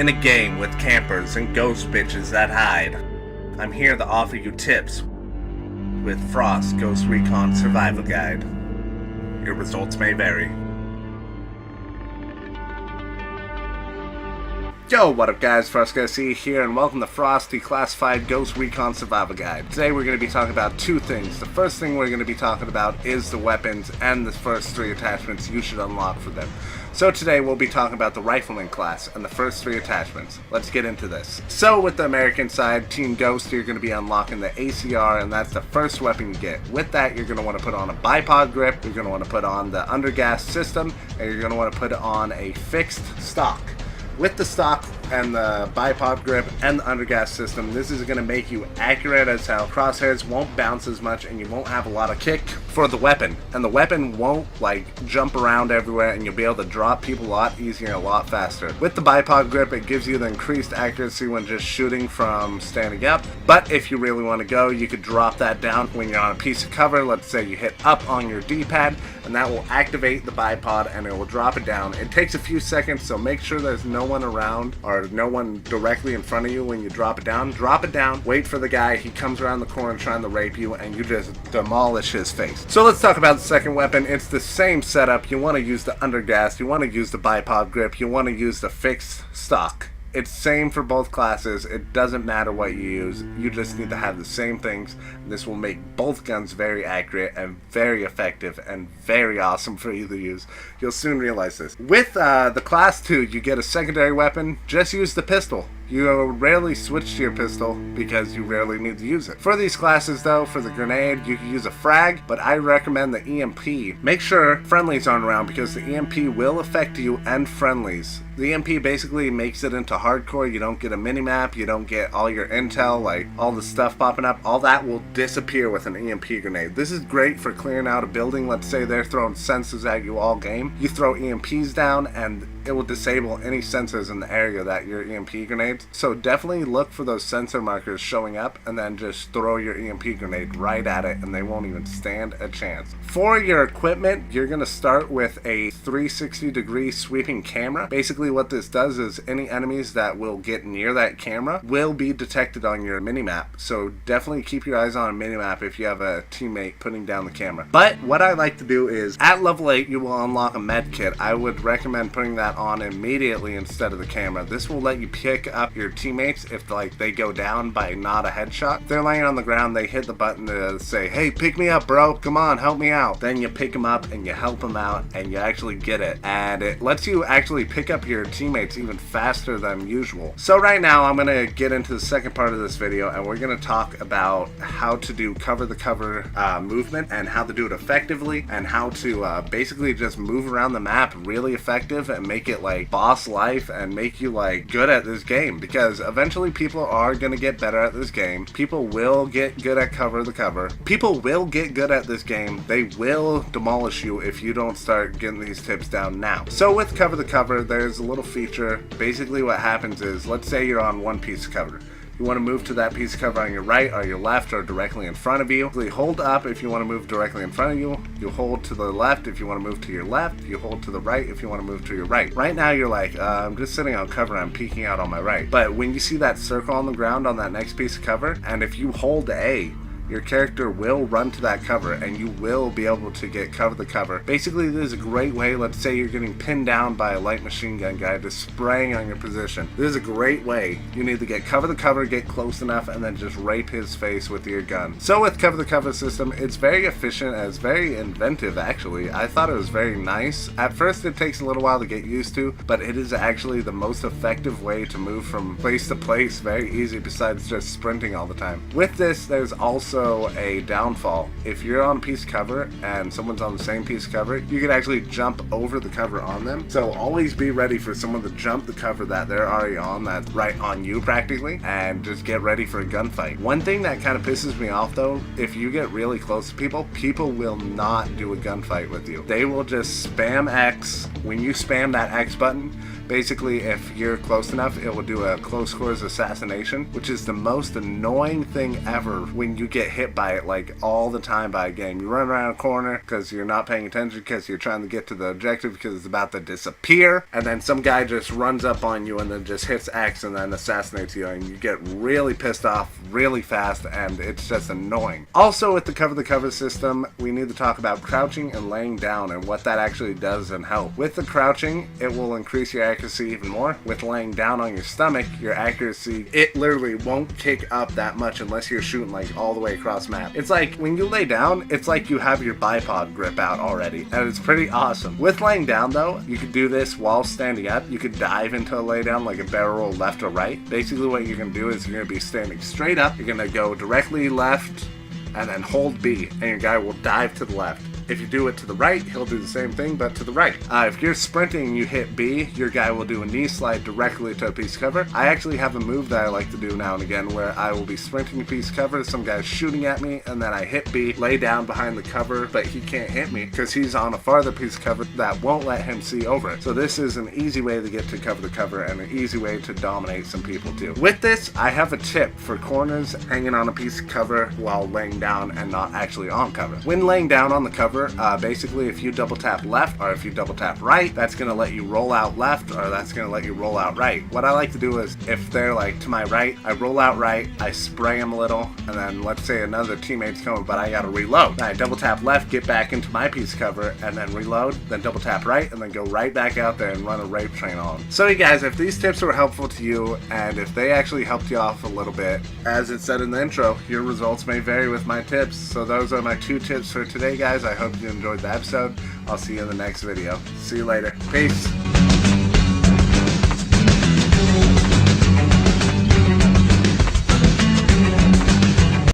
in a game with campers and ghost bitches that hide. I'm here to offer you tips with Frost Ghost Recon Survival Guide. Your results may vary. Yo, what up guys, Frost Ghost here, and welcome to Frost Declassified Ghost Recon Survival Guide. Today we're going to be talking about two things. The first thing we're going to be talking about is the weapons and the first three attachments you should unlock for them. So today we'll be talking about the Rifleman class and the first three attachments. Let's get into this. So with the American side, Team Ghost, you're going to be unlocking the ACR, and that's the first weapon you get. With that, you're going to want to put on a bipod grip, you're going to want to put on the undergas system, and you're going to want to put on a fixed stock. With the stock and the bipod grip and the undergas system, this is going to make you accurate as hell. Crosshairs won't bounce as much and you won't have a lot of kick for the weapon. And the weapon won't jump around everywhere, and you'll be able to drop people a lot easier and a lot faster. With the bipod grip, it gives you the increased accuracy when just shooting from standing up. But if you really want to go, you could drop that down when you're on a piece of cover. Let's say you hit up on your D-pad, and that will activate the bipod and it will drop it down. It takes a few seconds, so make sure there's no one around or no one directly in front of you when you drop it down. Drop it down, wait for the guy, he comes around the corner trying to rape you, and you just demolish his face. So let's talk about the second weapon. It's the same setup. You want to use the undergas, you want to use the bipod grip, you want to use the fixed stock. It's same for both classes. It doesn't matter what you use. You just need to have the same things. This will make both guns very accurate and very effective and very awesome for you to use. You'll soon realize this. With the class 2, you get a secondary weapon. Just use the pistol. You rarely switch to your pistol because you rarely need to use it. For these classes though, for the grenade, you can use a frag, but I recommend the EMP. Make sure friendlies aren't around because the EMP will affect you and friendlies. The EMP basically makes it into hardcore. You don't get a minimap, you don't get all your intel, like all the stuff popping up. All that will disappear with an EMP grenade. This is great for clearing out a building. Let's say they're throwing sensors at you all game. You throw EMPs down and it will disable any sensors in the area that your EMP grenades. So definitely look for those sensor markers showing up and then just throw your EMP grenade right at it and they won't even stand a chance. For your equipment, you're going to start with a 360-degree sweeping camera. Basically what this does is any enemies that will get near that camera will be detected on your minimap. So definitely keep your eyes on a minimap if you have a teammate putting down the camera. But what I like to do is at level 8 you will unlock a med kit. I would recommend putting that on immediately instead of the camera. This will let you pick up your teammates if they go down by not a headshot. If they're laying on the ground, they hit the button to say, hey, pick me up bro, come on, help me out. Then you pick them up and you help them out and you actually get it, and it lets you actually pick up your teammates even faster than usual. So right now I'm going to get into the second part of this video, and we're going to talk about how to do cover the cover movement and how to do it effectively, and how to basically just move around the map really effective and make it like boss life and make you like good at this game, because eventually people are going to get better at this game. People will get good at cover the cover. People will get good at this game. They will demolish you if you don't start getting these tips down now. So with cover the cover, there's a little feature. Basically what happens is, let's say you're on one piece of cover. You want to move to that piece of cover on your right or your left or directly in front of you. You hold up if you want to move directly in front of you. You hold to the left if you want to move to your left. You hold to the right if you want to move to your right. Right now you're like, I'm just sitting on cover, I'm peeking out on my right. But when you see that circle on the ground on that next piece of cover, and if you hold A, your character will run to that cover and you will be able to get cover the cover. Basically, this is a great way. Let's say you're getting pinned down by a light machine gun guy just spraying on your position. This is a great way. You need to get cover the cover, get close enough, and then just rape his face with your gun. So with cover the cover system, it's very efficient and it's very inventive actually. I thought it was very nice. At first it takes a little while to get used to, but it is actually the most effective way to move from place to place. Very easy besides just sprinting all the time. With this, there's also a downfall. If you're on a piece of cover and someone's on the same piece of cover, you could actually jump over the cover on them. So always be ready for someone to jump the cover that they're already on, that's right on you practically, and just get ready for a gunfight. One thing that kind of pisses me off though, if you get really close to people, people will not do a gunfight with you. They will just spam X. When you spam that X button, Basically, if you're close enough, it will do a close quarters assassination, which is the most annoying thing ever when you get hit by it like all the time by a game. You run around a corner because you're not paying attention because you're trying to get to the objective because it's about to disappear, and then some guy just runs up on you and then just hits X and then assassinates you, and you get really pissed off really fast, and it's just annoying. Also, with the cover system, we need to talk about crouching and laying down and what that actually does and help. With the crouching, it will increase your accuracy even more. With laying down on your stomach, your accuracy, it literally won't kick up that much unless you're shooting like all the way across map. It's like when you lay down, it's like you have your bipod grip out already, and it's pretty awesome. With laying down though, you could do this while standing up. You could dive into a lay down like a barrel roll left or right. Basically what you're going to do is you're going to be standing straight up, you're going to go directly left, and then hold B, and your guy will dive to the left. If you do it to the right, he'll do the same thing, but to the right. If you're sprinting and you hit B, your guy will do a knee slide directly to a piece of cover. I actually have a move that I like to do now and again where I will be sprinting a piece of cover, some guy's shooting at me, and then I hit B, lay down behind the cover, but he can't hit me because he's on a farther piece of cover that won't let him see over it. So this is an easy way to get to cover the cover and an easy way to dominate some people too. With this, I have a tip for corners hanging on a piece of cover while laying down and not actually on cover. When laying down on the cover, basically if you double tap left or if you double tap right, that's going to let you roll out left or that's going to let you roll out right. What I like to do is if they're like to my right, I roll out right, I spray them a little, and then let's say another teammate's coming but I gotta reload. Then I double tap left, get back into my piece of cover, and then reload, then double tap right, and then go right back out there and run a rape train on them. So you guys, if these tips were helpful to you and if they actually helped you off a little bit, as it said in the intro, your results may vary with my tips. So those are my 2 tips for today, guys. I hope you enjoyed the episode. I'll see you in the next video. See you later. Peace.